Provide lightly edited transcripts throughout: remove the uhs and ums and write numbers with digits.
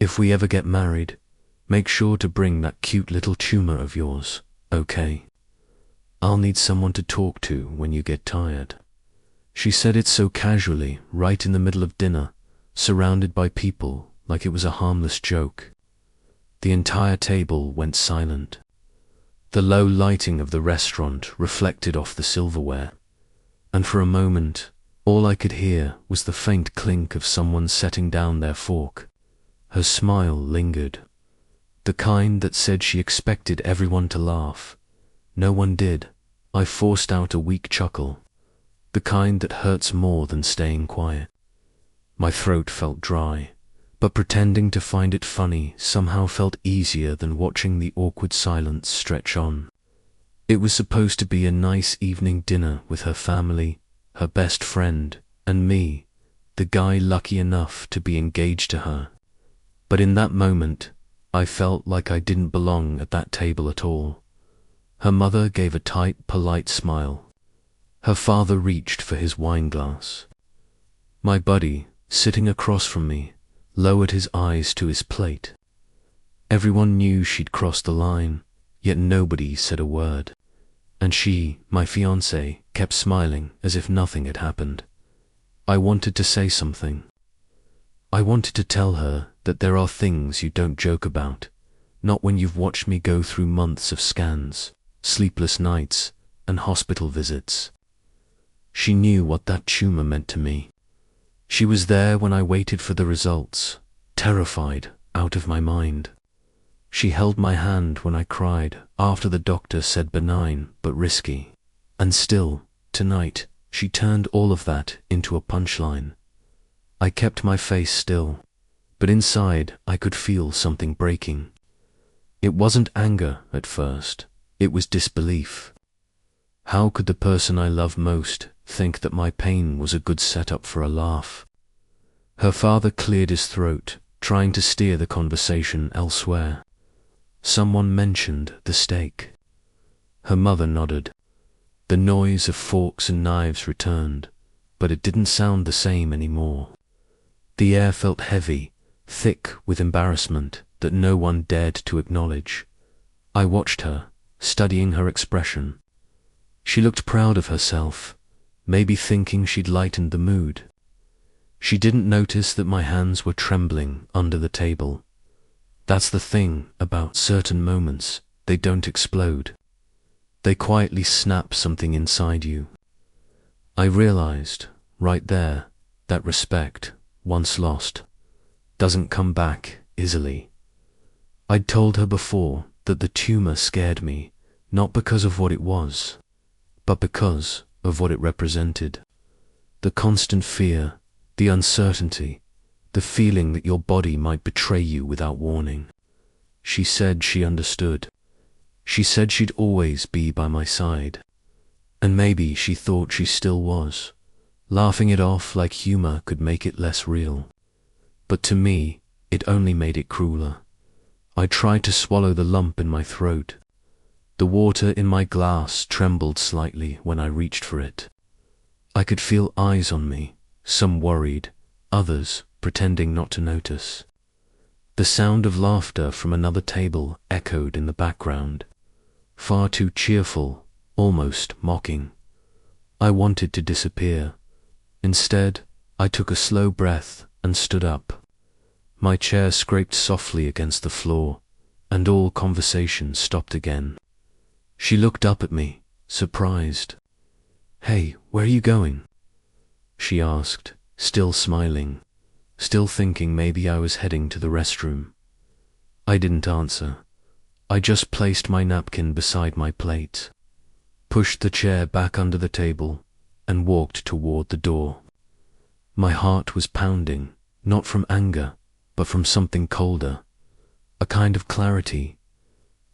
If we ever get married, make sure to bring that cute little tumor of yours, okay? I'll need someone to talk to when you get tired." She said it so casually, right in the middle of dinner, surrounded by people, like it was a harmless joke. The entire table went silent. The low lighting of the restaurant reflected off the silverware, and for a moment, all I could hear was the faint clink of someone setting down their fork. Her smile lingered, the kind that said she expected everyone to laugh. No one did. I forced out a weak chuckle, the kind that hurts more than staying quiet. My throat felt dry, but pretending to find it funny somehow felt easier than watching the awkward silence stretch on. It was supposed to be a nice evening dinner with her family, her best friend, and me, the guy lucky enough to be engaged to her. But in that moment, I felt like I didn't belong at that table at all. Her mother gave a tight, polite smile. Her father reached for his wine glass. My buddy, sitting across from me, lowered his eyes to his plate. Everyone knew she'd crossed the line, yet nobody said a word. And she, my fiancée, kept smiling as if nothing had happened. I wanted to say something. I wanted to tell her that there are things you don't joke about, not when you've watched me go through months of scans, sleepless nights, and hospital visits. She knew what that tumor meant to me. She was there when I waited for the results, terrified, out of my mind. She held my hand when I cried after the doctor said benign but risky. And still, tonight, she turned all of that into a punchline. I kept my face still, but inside I could feel something breaking. It wasn't anger at first, it was disbelief. How could the person I love most think that my pain was a good setup for a laugh? Her father cleared his throat, trying to steer the conversation elsewhere. Someone mentioned the steak. Her mother nodded. The noise of forks and knives returned, but it didn't sound the same anymore. The air felt heavy, thick with embarrassment that no one dared to acknowledge. I watched her, studying her expression. She looked proud of herself, maybe thinking she'd lightened the mood. She didn't notice that my hands were trembling under the table. That's the thing about certain moments, they don't explode. They quietly snap something inside you. I realized, right there, that respect, once lost, doesn't come back easily. I'd told her before that the tumor scared me, not because of what it was, but because of what it represented. The constant fear, the uncertainty, the feeling that your body might betray you without warning. She said she understood. She said she'd always be by my side. And maybe she thought she still was, laughing it off like humor could make it less real. But to me, it only made it crueler. I tried to swallow the lump in my throat. The water in my glass trembled slightly when I reached for it. I could feel eyes on me, some worried, others pretending not to notice. The sound of laughter from another table echoed in the background, far too cheerful, almost mocking. I wanted to disappear. Instead, I took a slow breath and stood up. My chair scraped softly against the floor, and all conversation stopped again. She looked up at me, surprised. "Hey, where are you going?" she asked, still smiling, still thinking maybe I was heading to the restroom. I didn't answer. I just placed my napkin beside my plate, pushed the chair back under the table, and walked toward the door. My heart was pounding, not from anger, but from something colder, a kind of clarity.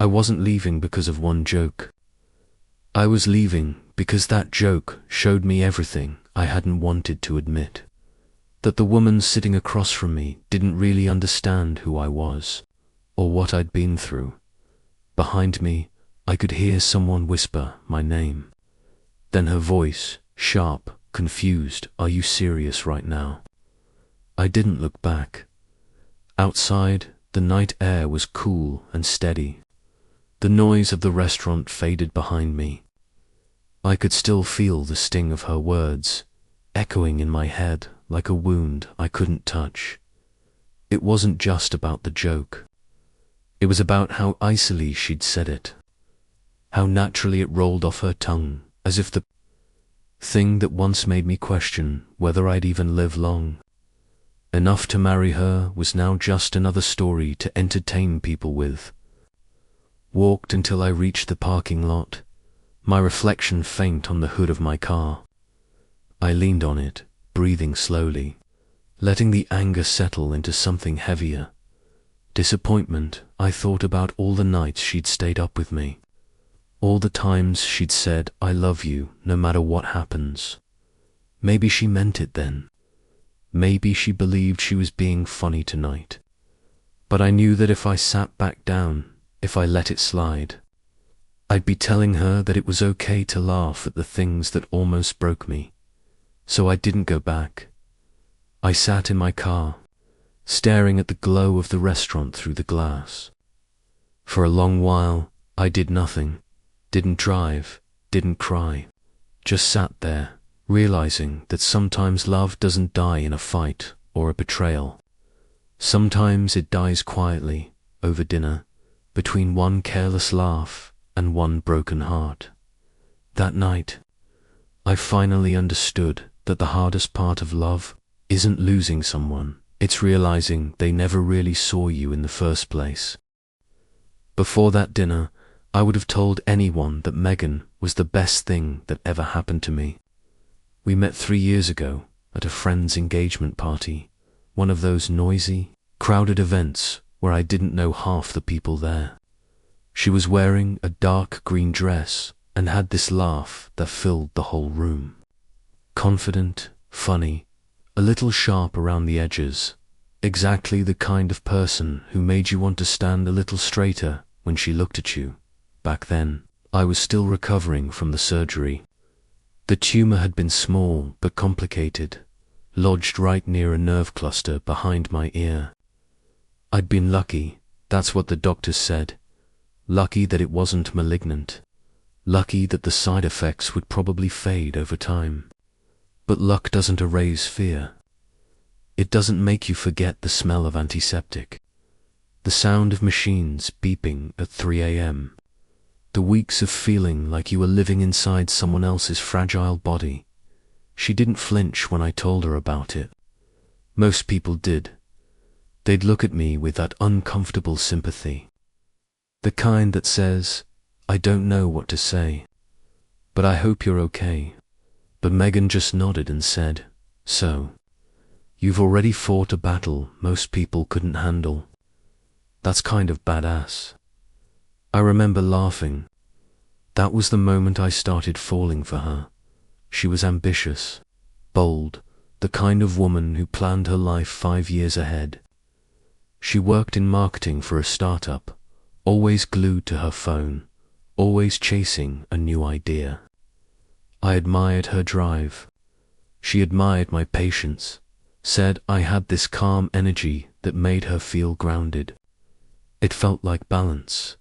I wasn't leaving because of one joke. I was leaving because that joke showed me everything I hadn't wanted to admit. That the woman sitting across from me didn't really understand who I was, or what I'd been through. Behind me, I could hear someone whisper my name. Then her voice, sharp, confused, "Are you serious right now?" I didn't look back. Outside, the night air was cool and steady. The noise of the restaurant faded behind me. I could still feel the sting of her words, echoing in my head like a wound I couldn't touch. It wasn't just about the joke. It was about how icily she'd said it, how naturally it rolled off her tongue, as if the thing that once made me question whether I'd even live long enough to marry her was now just another story to entertain people with. Walked until I reached the parking lot, my reflection faint on the hood of my car. I leaned on it, breathing slowly, letting the anger settle into something heavier. Disappointment. I thought about all the nights she'd stayed up with me, all the times she'd said, "I love you no matter what happens." Maybe she meant it then. Maybe she believed she was being funny tonight. But I knew that if I sat back down, if I let it slide, I'd be telling her that it was okay to laugh at the things that almost broke me. So I didn't go back. I sat in my car, staring at the glow of the restaurant through the glass. For a long while, I did nothing, didn't drive, didn't cry, just sat there, realizing that sometimes love doesn't die in a fight or a betrayal. Sometimes it dies quietly, over dinner, between one careless laugh and one broken heart. That night, I finally understood that the hardest part of love isn't losing someone, it's realizing they never really saw you in the first place. Before that dinner, I would have told anyone that Megan was the best thing that ever happened to me. We met 3 years ago at a friend's engagement party, one of those noisy, crowded events where I didn't know half the people there. She was wearing a dark green dress and had this laugh that filled the whole room. Confident, funny, a little sharp around the edges, exactly the kind of person who made you want to stand a little straighter when she looked at you. Back then, I was still recovering from the surgery. The tumor had been small but complicated, lodged right near a nerve cluster behind my ear. I'd been lucky, that's what the doctors said. Lucky that it wasn't malignant. Lucky that the side effects would probably fade over time. But luck doesn't erase fear. It doesn't make you forget the smell of antiseptic, the sound of machines beeping at 3 a.m., the weeks of feeling like you were living inside someone else's fragile body. She didn't flinch when I told her about it. Most people did. They'd look at me with that uncomfortable sympathy. The kind that says, "I don't know what to say, but I hope you're okay." But Megan just nodded and said, "So, you've already fought a battle most people couldn't handle. That's kind of badass." I remember laughing. That was the moment I started falling for her. She was ambitious, bold, the kind of woman who planned her life 5 years ahead. She worked in marketing for a startup, always glued to her phone, always chasing a new idea. I admired her drive. She admired my patience, said I had this calm energy that made her feel grounded. It felt like balance.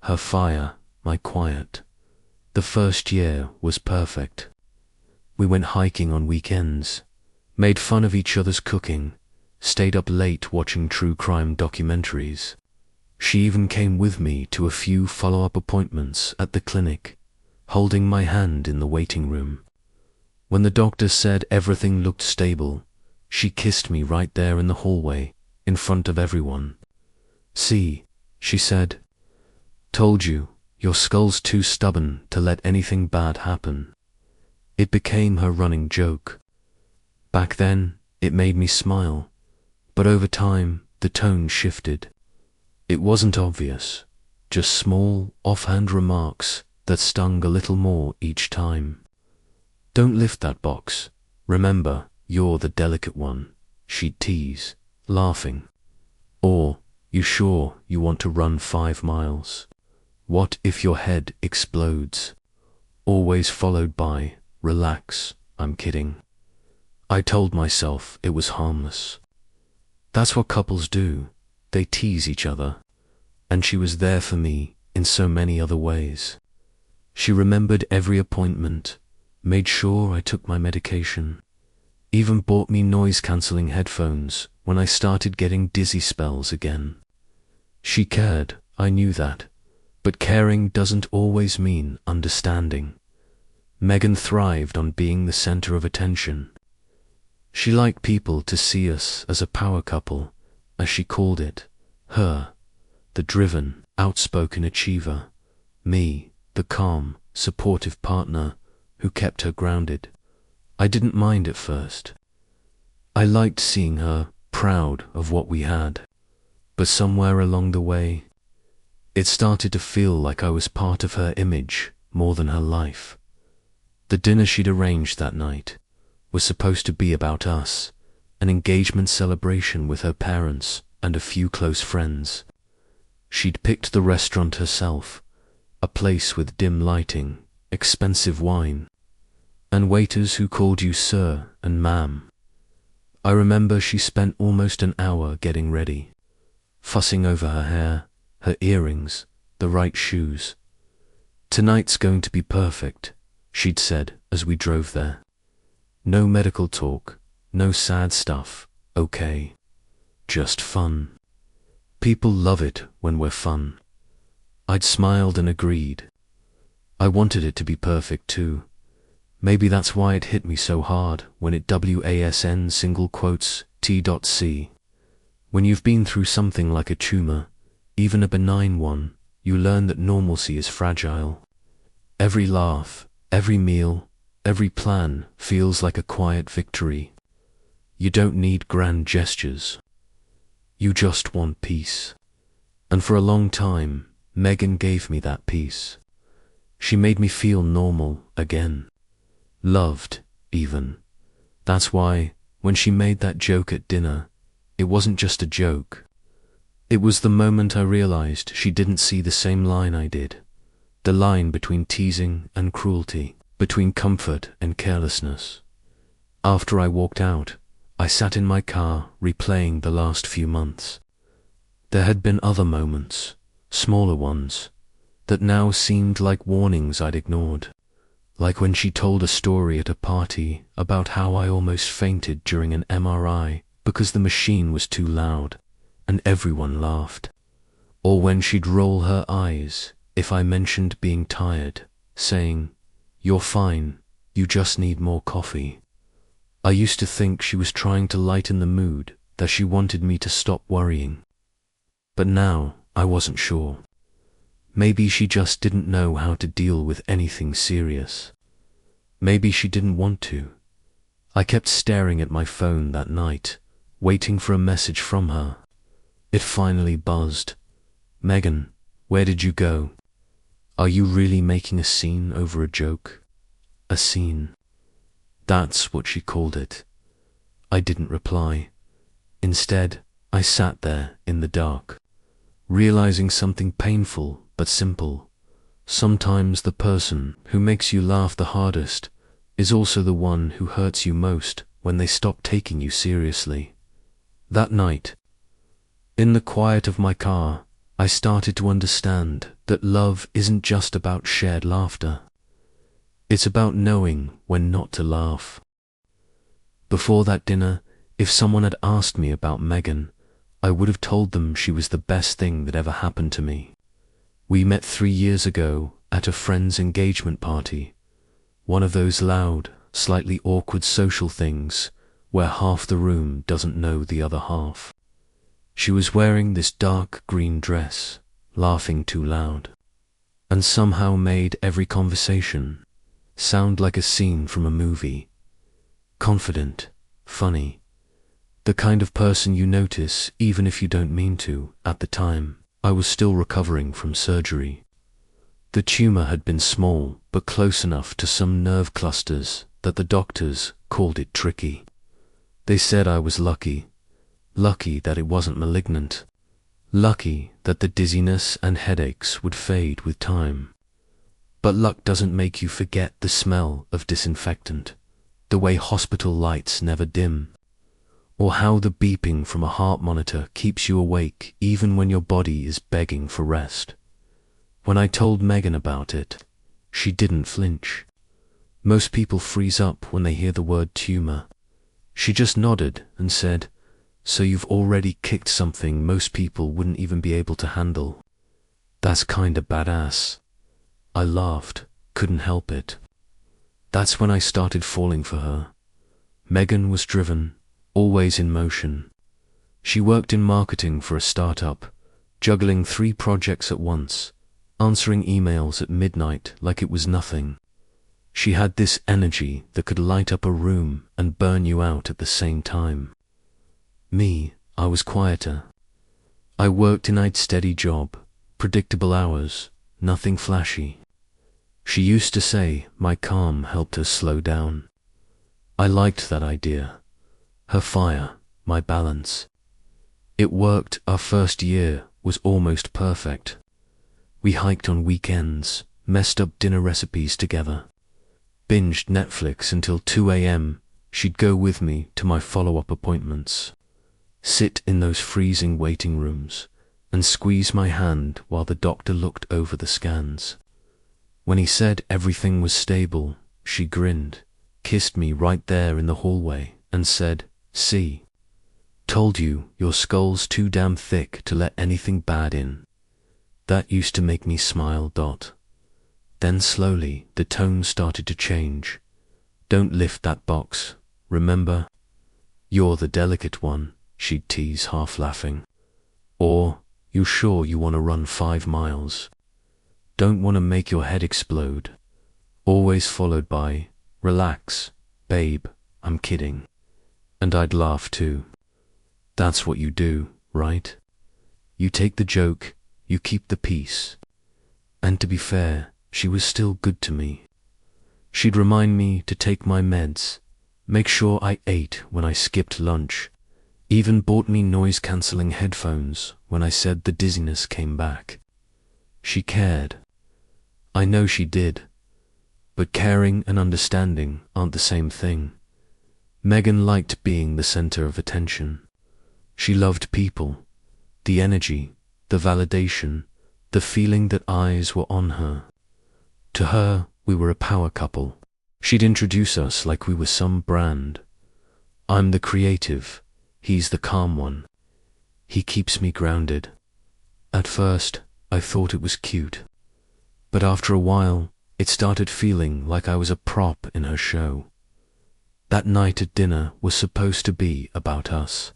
Her fire, my quiet. The first year was perfect. We went hiking on weekends, made fun of each other's cooking, stayed up late watching true crime documentaries. She even came with me to a few follow-up appointments at the clinic, holding my hand in the waiting room. When the doctor said everything looked stable, she kissed me right there in the hallway, in front of everyone. "See," she said, "told you, your skull's too stubborn to let anything bad happen." It became her running joke. Back then, it made me smile, but over time, the tone shifted. It wasn't obvious, just small, offhand remarks that stung a little more each time. "Don't lift that box. Remember, you're the delicate one," she'd tease, laughing. Or, "You sure you want to run 5 miles? What if your head explodes?" Always followed by, "Relax, I'm kidding." I told myself it was harmless. That's what couples do. they tease each other, and she was there for me in so many other ways. She remembered every appointment, made sure I took my medication, even bought me noise-cancelling headphones when I started getting dizzy spells again. She cared, I knew that, but caring doesn't always mean understanding. Megan thrived on being the center of attention. She liked people to see us as a power couple, as she called it. Her, the driven, outspoken achiever. Me, the calm, supportive partner who kept her grounded. I didn't mind at first. I liked seeing her proud of what we had. But somewhere along the way, it started to feel like I was part of her image more than her life. The dinner she'd arranged that night was supposed to be about us, an engagement celebration with her parents and a few close friends. She'd picked the restaurant herself, a place with dim lighting, expensive wine, and waiters who called you sir and ma'am. I remember she spent almost an hour getting ready, fussing over her hair, her earrings, the right shoes. "Tonight's going to be perfect," she'd said as we drove there. "No medical talk, no sad stuff, okay? Just fun. People love it when we're fun." I'd smiled and agreed. I wanted it to be perfect too. Maybe that's why it hit me so hard when it WASN single quotes T.C. When you've been through something like a tumor, even a benign one, you learn that normalcy is fragile. Every laugh, every meal, every plan feels like a quiet victory. You don't need grand gestures. You just want peace. And for a long time, Megan gave me that peace. She made me feel normal again. Loved, even. That's why, when she made that joke at dinner, it wasn't just a joke. It was the moment I realized she didn't see the same line I did. The line between teasing and cruelty, between comfort and carelessness. After I walked out, I sat in my car replaying the last few months. There had been other moments, smaller ones, that now seemed like warnings I'd ignored. Like when she told a story at a party about how I almost fainted during an MRI because the machine was too loud, and everyone laughed. Or when she'd roll her eyes if I mentioned being tired, saying, "You're fine, you just need more coffee." I used to think she was trying to lighten the mood, that she wanted me to stop worrying. But now I wasn't sure. Maybe she just didn't know how to deal with anything serious. Maybe she didn't want to. I kept staring at my phone that night, waiting for a message from her. It finally buzzed. "Megan, where did you go? Are you really making a scene over a joke?" A scene. That's what she called it. I didn't reply. Instead, I sat there in the dark, realizing something painful but simple. Sometimes the person who makes you laugh the hardest is also the one who hurts you most when they stop taking you seriously. That night, in the quiet of my car, I started to understand that love isn't just about shared laughter. It's about knowing when not to laugh. Before that dinner, if someone had asked me about Megan, I would have told them she was the best thing that ever happened to me. We met 3 years ago at a friend's engagement party, one of those loud, slightly awkward social things where half the room doesn't know the other half. She was wearing this dark green dress, laughing too loud, and somehow made every conversation sound like a scene from a movie. Confident, funny, the kind of person you notice even if you don't mean to. At the time, I was still recovering from surgery. The tumor had been small but close enough to some nerve clusters that the doctors called it tricky. They said I was lucky. Lucky that it wasn't malignant. Lucky that the dizziness and headaches would fade with time. But luck doesn't make you forget the smell of disinfectant, the way hospital lights never dim, or how the beeping from a heart monitor keeps you awake even when your body is begging for rest. When I told Megan about it, she didn't flinch. Most people freeze up when they hear the word tumor. She just nodded and said, "So you've already kicked something most people wouldn't even be able to handle. That's kinda badass." I laughed, couldn't help it. That's when I started falling for her. Megan was driven, always in motion. She worked in marketing for a startup, juggling 3 projects at once, answering emails at midnight like it was nothing. She had this energy that could light up a room and burn you out at the same time. Me, I was quieter. I worked in a steady job, predictable hours, nothing flashy. She used to say my calm helped her slow down. I liked that idea. Her fire, my balance. It worked. Our first year was almost perfect. We hiked on weekends, messed up dinner recipes together, binged Netflix until 2 a.m. She'd go with me to my follow-up appointments, sit in those freezing waiting rooms, and squeeze my hand while the doctor looked over the scans. When he said everything was stable, she grinned, kissed me right there in the hallway, and said, "See, told you your skull's too damn thick to let anything bad in." That used to make me smile. Then slowly the tone started to change. "Don't lift that box, remember? You're the delicate one," she'd tease, half laughing. Or, "You sure you want to run 5 miles? Don't want to make your head explode." Always followed by, "Relax, babe, I'm kidding." And I'd laugh too. That's what you do, right? You take the joke, you keep the peace. And to be fair, she was still good to me. She'd remind me to take my meds, make sure I ate when I skipped lunch, even bought me noise-cancelling headphones when I said the dizziness came back. She cared. I know she did. But caring and understanding aren't the same thing. Megan liked being the center of attention. She loved people, the energy, the validation, the feeling that eyes were on her. To her, we were a power couple. She'd introduce us like we were some brand. I'm the creative, he's the calm one. He keeps me grounded. At first, I thought it was cute. But after a while, it started feeling like I was a prop in her show. That night at dinner was supposed to be about us.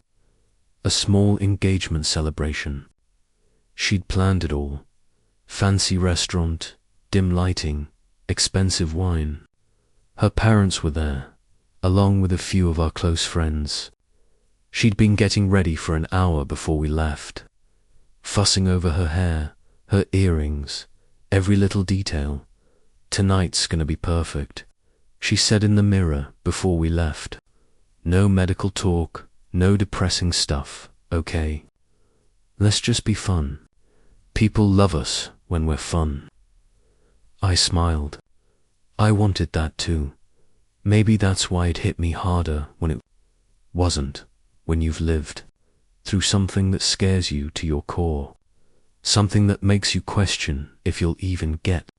A small engagement celebration. She'd planned it all. Fancy restaurant, dim lighting, expensive wine. Her parents were there, along with a few of our close friends. She'd been getting ready for an hour before we left, fussing over her hair, her earrings, every little detail. "Tonight's gonna be perfect," she said in the mirror before we left. "No medical talk, no depressing stuff, okay? Let's just be fun. People love us when we're fun." I smiled. I wanted that too. Maybe that's why it hit me harder when it wasn't, when you've lived through something that scares you to your core, something that makes you question if you'll even get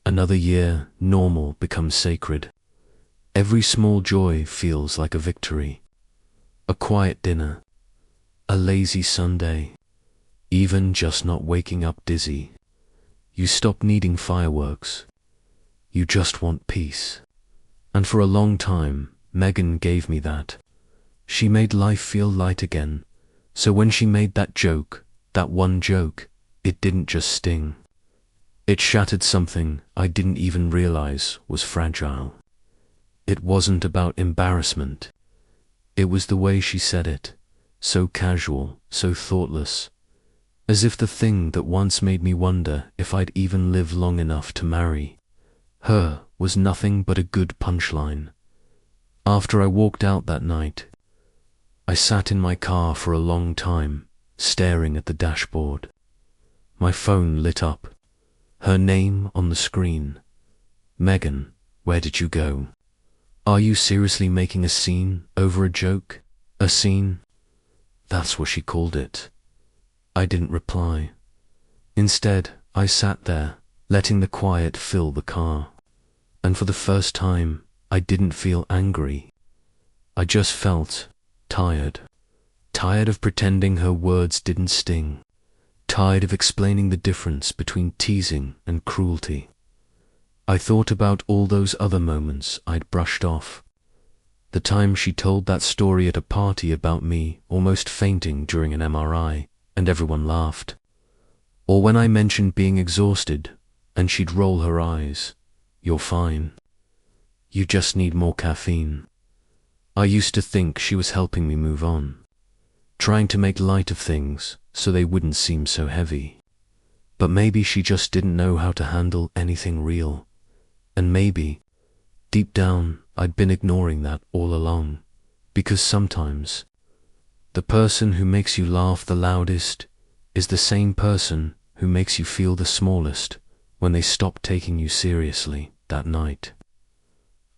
another year. Normal becomes sacred. Every small joy feels like a victory. A quiet dinner, a lazy Sunday, even just not waking up dizzy. You stop needing fireworks. You just want peace. And for a long time, Megan gave me that. She made life feel light again. So when she made that joke, that one joke, it didn't just sting. It shattered something I didn't even realize was fragile. It wasn't about embarrassment. It was the way she said it, so casual, so thoughtless, as if the thing that once made me wonder if I'd even live long enough to marry her was nothing but a good punchline. After I walked out that night, I sat in my car for a long time, staring at the dashboard. My phone lit up, her name on the screen. "Megan, where did you go? Are you seriously making a scene over a joke?" A scene? That's what she called it. I didn't reply. Instead, I sat there, letting the quiet fill the car. And for the first time, I didn't feel angry. I just felt tired. Tired of pretending her words didn't sting. Tired of explaining the difference between teasing and cruelty. I thought about all those other moments I'd brushed off. The time she told that story at a party about me almost fainting during an MRI, and everyone laughed. Or when I mentioned being exhausted, and she'd roll her eyes. You're fine. You just need more caffeine. I used to think she was helping me move on, trying to make light of things so they wouldn't seem so heavy. But maybe she just didn't know how to handle anything real. And maybe, deep down, I'd been ignoring that all along, because sometimes the person who makes you laugh the loudest is the same person who makes you feel the smallest when they stop taking you seriously that night.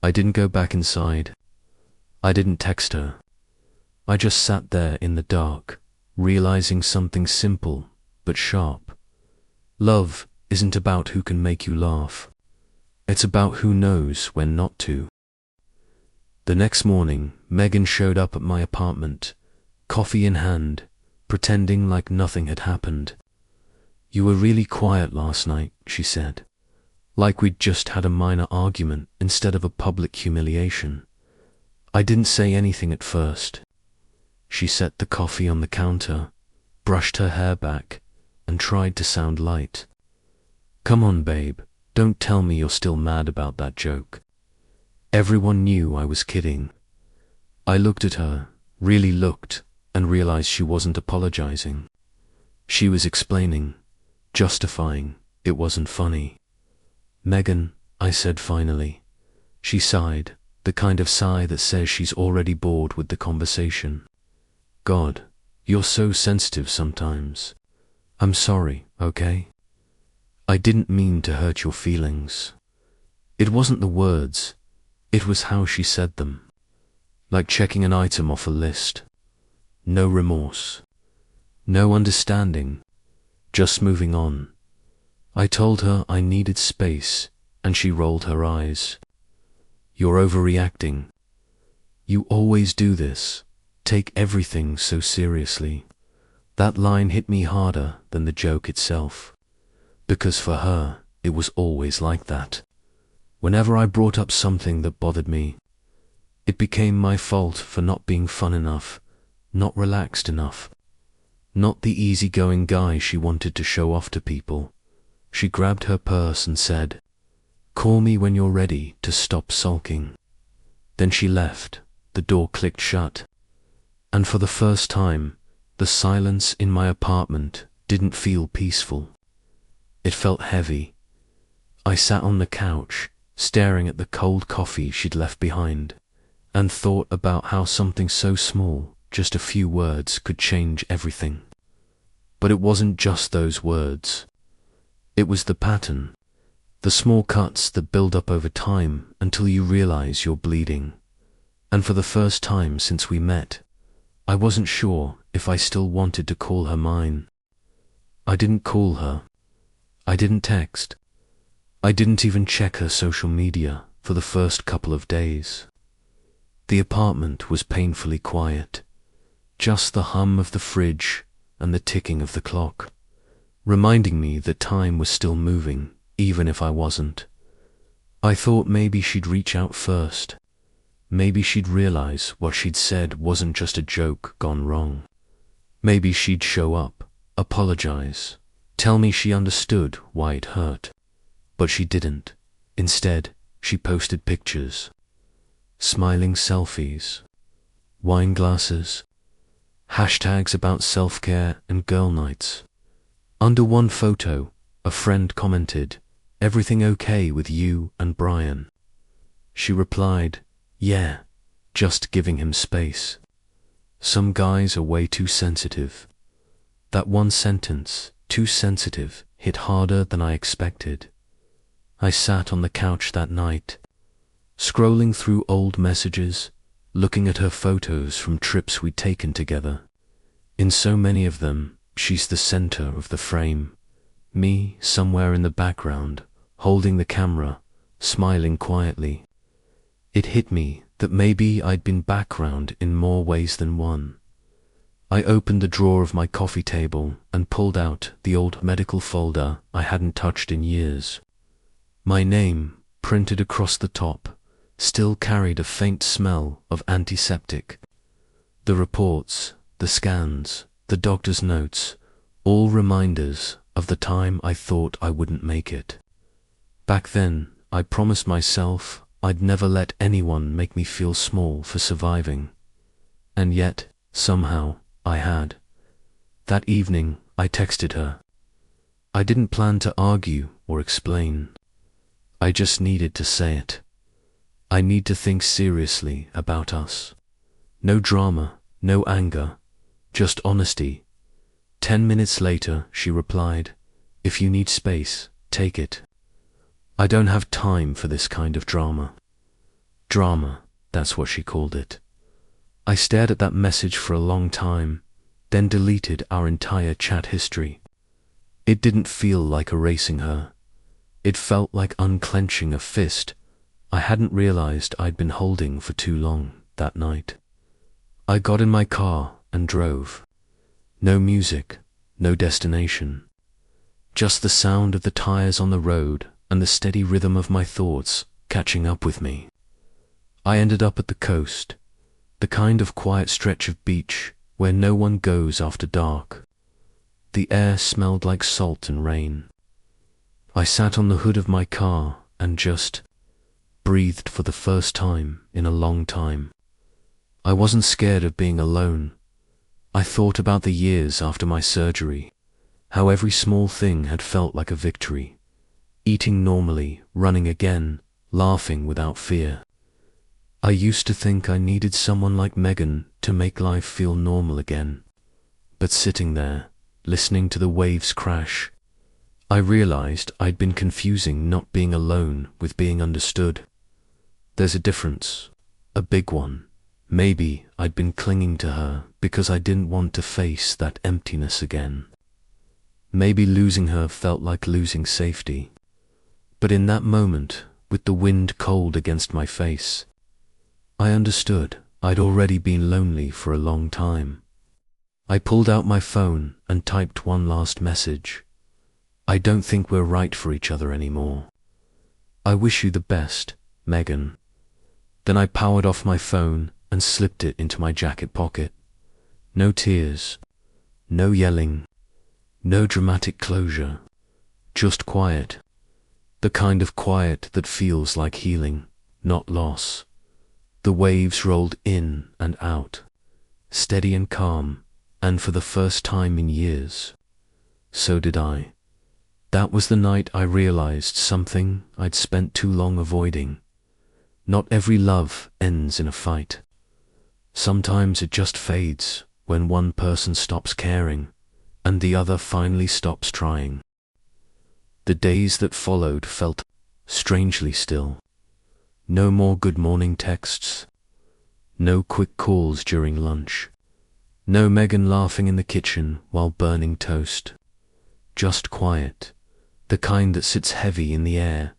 I didn't go back inside. I didn't text her. I just sat there in the dark, realizing something simple but sharp. Love isn't about who can make you laugh. It's about who knows when not to. The next morning, Megan showed up at my apartment, coffee in hand, pretending like nothing had happened. You were really quiet last night, she said, like we'd just had a minor argument instead of a public humiliation. I didn't say anything at first. She set the coffee on the counter, brushed her hair back, and tried to sound light. Come on, babe. Don't tell me you're still mad about that joke. Everyone knew I was kidding. I looked at her, really looked, and realized she wasn't apologizing. She was explaining, justifying it wasn't funny. Megan, I said finally. She sighed, the kind of sigh that says she's already bored with the conversation. God, you're so sensitive sometimes. I'm sorry, okay? I didn't mean to hurt your feelings. It wasn't the words, it was how she said them. Like checking an item off a list. No remorse. No understanding. Just moving on. I told her I needed space, and she rolled her eyes. You're overreacting. You always do this. Take everything so seriously. That line hit me harder than the joke itself. Because for her, it was always like that. Whenever I brought up something that bothered me, it became my fault for not being fun enough, not relaxed enough, not the easygoing guy she wanted to show off to people. She grabbed her purse and said, "Call me when you're ready to stop sulking." Then she left, the door clicked shut, and for the first time, the silence in my apartment didn't feel peaceful. It felt heavy. I sat on the couch, staring at the cold coffee she'd left behind, and thought about how something so small, just a few words, could change everything. But it wasn't just those words. It was the pattern, the small cuts that build up over time until you realize you're bleeding. And for the first time since we met, I wasn't sure if I still wanted to call her mine. I didn't call her. I didn't text. I didn't even check her social media for the first couple of days. The apartment was painfully quiet, just the hum of the fridge and the ticking of the clock, reminding me that time was still moving, even if I wasn't. I thought maybe she'd reach out first. Maybe she'd realize what she'd said wasn't just a joke gone wrong. Maybe she'd show up, apologize, tell me she understood why it hurt. But she didn't. Instead, she posted pictures. Smiling selfies. Wine glasses. Hashtags about self-care and girl nights. Under one photo, a friend commented, "Everything okay with you and Brian?" She replied, "Yeah, just giving him space." Some guys are way too sensitive. That one sentence, too sensitive, hit harder than I expected. I sat on the couch that night, scrolling through old messages, looking at her photos from trips we'd taken together. In so many of them, she's the center of the frame. Me, somewhere in the background, holding the camera, smiling quietly. It hit me that maybe I'd been background in more ways than one. I opened the drawer of my coffee table and pulled out the old medical folder I hadn't touched in years. My name, printed across the top, still carried a faint smell of antiseptic. The reports, the scans, the doctor's notes, all reminders of the time I thought I wouldn't make it. Back then, I promised myself I'd never let anyone make me feel small for surviving. And yet, somehow, I had. That evening, I texted her. I didn't plan to argue or explain. I just needed to say it. I need to think seriously about us. No drama, no anger, just honesty. 10 minutes later, she replied, "If you need space, take it. I don't have time for this kind of drama." Drama, that's what she called it. I stared at that message for a long time, then deleted our entire chat history. It didn't feel like erasing her. It felt like unclenching a fist I hadn't realized I'd been holding for too long that night. I got in my car and drove. No music, no destination. Just the sound of the tires on the road and the steady rhythm of my thoughts catching up with me. I ended up at the coast, the kind of quiet stretch of beach where no one goes after dark. The air smelled like salt and rain. I sat on the hood of my car and just breathed for the first time in a long time. I wasn't scared of being alone. I thought about the years after my surgery, how every small thing had felt like a victory. Eating normally, running again, laughing without fear. I used to think I needed someone like Megan to make life feel normal again. But sitting there, listening to the waves crash, I realized I'd been confusing not being alone with being understood. There's a difference, a big one. Maybe I'd been clinging to her because I didn't want to face that emptiness again. Maybe losing her felt like losing safety. But in that moment, with the wind cold against my face, I understood I'd already been lonely for a long time. I pulled out my phone and typed one last message. I don't think we're right for each other anymore. I wish you the best, Megan. Then I powered off my phone and slipped it into my jacket pocket. No tears, no yelling, no dramatic closure, just quiet. The kind of quiet that feels like healing, not loss. The waves rolled in and out, steady and calm, and for the first time in years, so did I. That was the night I realized something I'd spent too long avoiding. Not every love ends in a fight. Sometimes it just fades when one person stops caring and the other finally stops trying. The days that followed felt strangely still. No more good morning texts. No quick calls during lunch. No Megan laughing in the kitchen while burning toast. Just quiet, the kind that sits heavy in the air,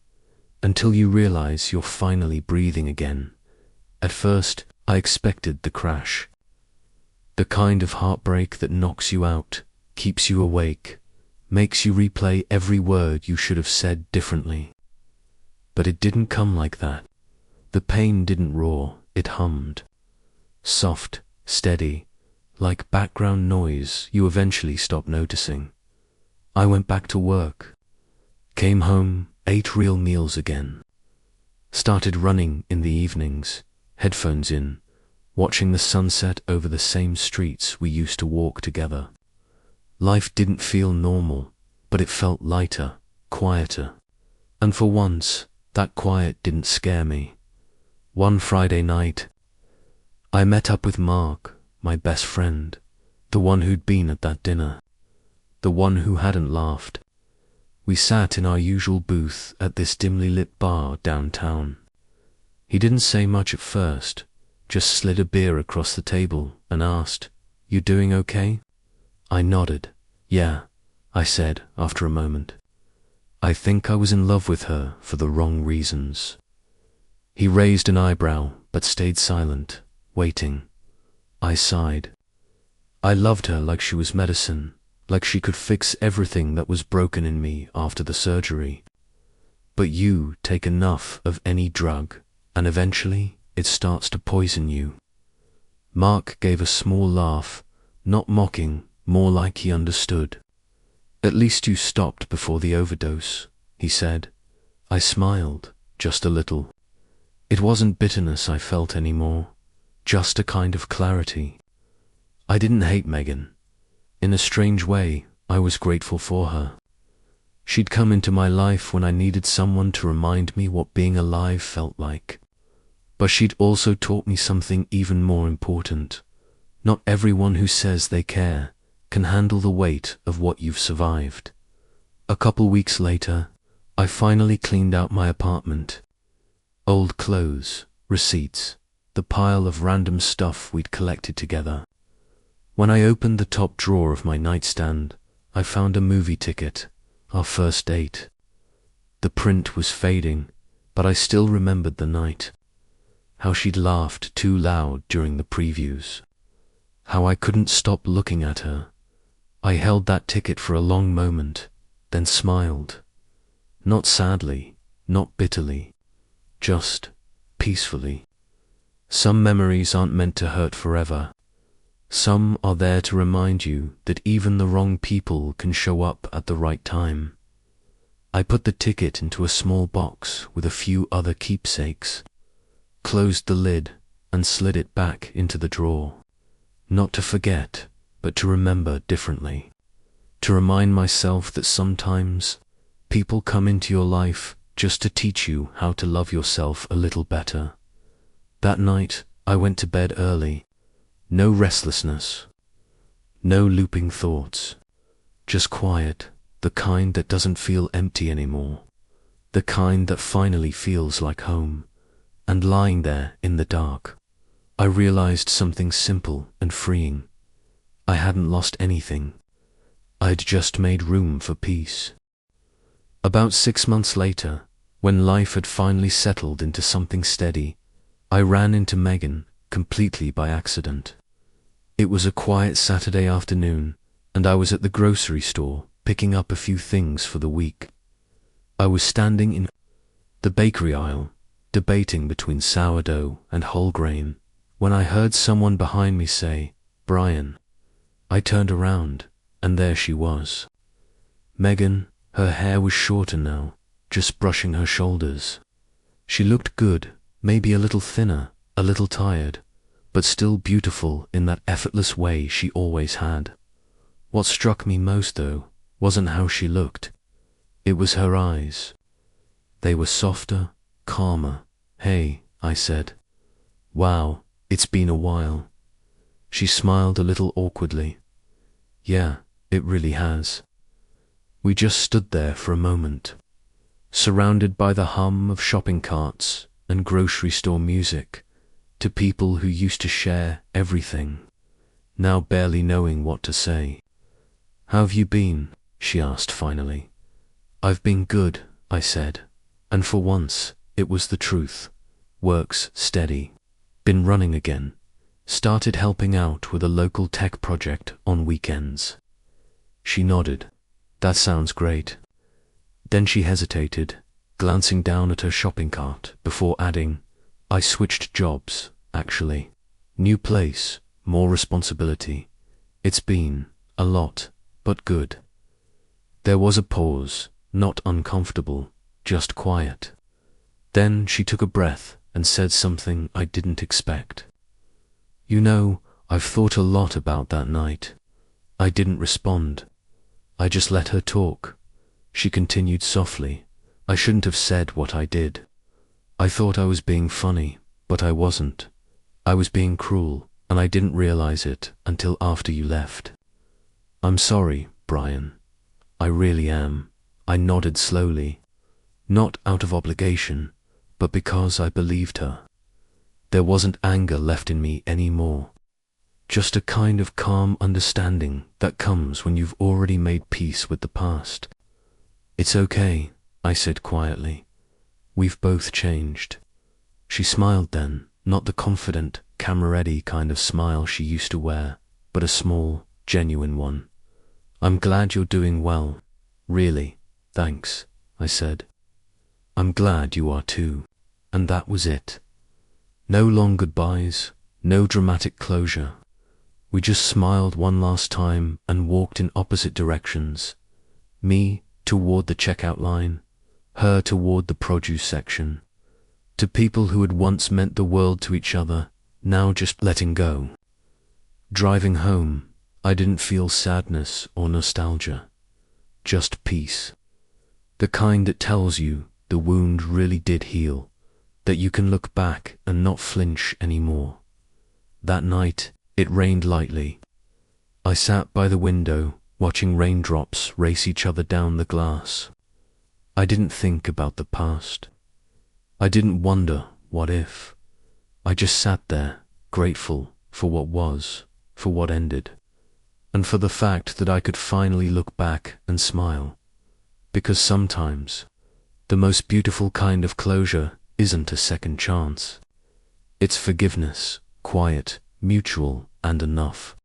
until you realize you're finally breathing again. At first, I expected the crash. The kind of heartbreak that knocks you out, keeps you awake, makes you replay every word you should have said differently. But it didn't come like that. The pain didn't roar, it hummed. Soft, steady, like background noise you eventually stop noticing. I went back to work, came home, ate real meals again, started running in the evenings, headphones in, watching the sunset over the same streets we used to walk together. Life didn't feel normal, but it felt lighter, quieter. And for once, that quiet didn't scare me. One Friday night, I met up with Mark, my best friend, the one who'd been at that dinner, the one who hadn't laughed. We sat in our usual booth at this dimly lit bar downtown. He didn't say much at first, just slid a beer across the table and asked, "You doing okay?" I nodded. "Yeah," I said after a moment. I think I was in love with her for the wrong reasons. He raised an eyebrow but stayed silent, waiting. I sighed. I loved her like she was medicine, like she could fix everything that was broken in me after the surgery. But you take enough of any drug, and eventually it starts to poison you. Mark gave a small laugh, not mocking, more like he understood. "At least you stopped before the overdose," he said. I smiled, just a little. It wasn't bitterness I felt anymore, just a kind of clarity. I didn't hate Megan. In a strange way, I was grateful for her. She'd come into my life when I needed someone to remind me what being alive felt like. But she'd also taught me something even more important. Not everyone who says they care can handle the weight of what you've survived. A couple weeks later, I finally cleaned out my apartment. Old clothes, receipts, the pile of random stuff we'd collected together. When I opened the top drawer of my nightstand, I found a movie ticket, our first date. The print was fading, but I still remembered the night. How she'd laughed too loud during the previews. How I couldn't stop looking at her. I held that ticket for a long moment, then smiled. Not sadly, not bitterly, just peacefully. Some memories aren't meant to hurt forever. Some are there to remind you that even the wrong people can show up at the right time. I put the ticket into a small box with a few other keepsakes, closed the lid, and slid it back into the drawer. Not to forget, but to remember differently. To remind myself that sometimes people come into your life just to teach you how to love yourself a little better. That night, I went to bed early. No restlessness. No looping thoughts. Just quiet, the kind that doesn't feel empty anymore. The kind that finally feels like home. And lying there in the dark, I realized something simple and freeing. I hadn't lost anything. I'd just made room for peace. About 6 months later, when life had finally settled into something steady, I ran into Megan, completely by accident. It was a quiet Saturday afternoon, and I was at the grocery store picking up a few things for the week. I was standing in the bakery aisle, debating between sourdough and whole grain, when I heard someone behind me say, "Brian." I turned around, and there she was. Megan, her hair was shorter now, just brushing her shoulders. She looked good, maybe a little thinner, a little tired, but still beautiful in that effortless way she always had. What struck me most, though, wasn't how she looked. It was her eyes. They were softer, calmer. "Hey," I said. "Wow, it's been a while." She smiled a little awkwardly. "Yeah, it really has." We just stood there for a moment, surrounded by the hum of shopping carts and grocery store music, to people who used to share everything, now barely knowing what to say. "How have you been?" she asked finally. "I've been good," I said, and for once it was the truth. Work's steady. Been running again. Started helping out with a local tech project on weekends. She nodded. "That sounds great." Then she hesitated, glancing down at her shopping cart before adding, "I switched jobs, actually. New place, more responsibility. It's been a lot, but good." There was a pause, not uncomfortable, just quiet. Then she took a breath and said something I didn't expect. "You know, I've thought a lot about that night." I didn't respond. I just let her talk. She continued softly. "I shouldn't have said what I did. I thought I was being funny, but I wasn't. I was being cruel, and I didn't realize it until after you left. I'm sorry, Brian. I really am." I nodded slowly, not out of obligation, but because I believed her. There wasn't anger left in me anymore. Just a kind of calm understanding that comes when you've already made peace with the past. It's okay, I said quietly. We've both changed. She smiled then, not the confident, camera-ready kind of smile she used to wear, but a small, genuine one. I'm glad you're doing well. Really, thanks, I said. I'm glad you are too. And that was it. No long goodbyes, no dramatic closure. We just smiled one last time and walked in opposite directions. Me toward the checkout line, her toward the produce section. To people who had once meant the world to each other, now just letting go. Driving home, I didn't feel sadness or nostalgia, just peace. The kind that tells you the wound really did heal, that you can look back and not flinch anymore. That night, it rained lightly. I sat by the window, watching raindrops race each other down the glass. I didn't think about the past. I didn't wonder what if. I just sat there, grateful for what was, for what ended, and for the fact that I could finally look back and smile. Because sometimes, the most beautiful kind of closure isn't a second chance. It's forgiveness, quiet, mutual, and enough.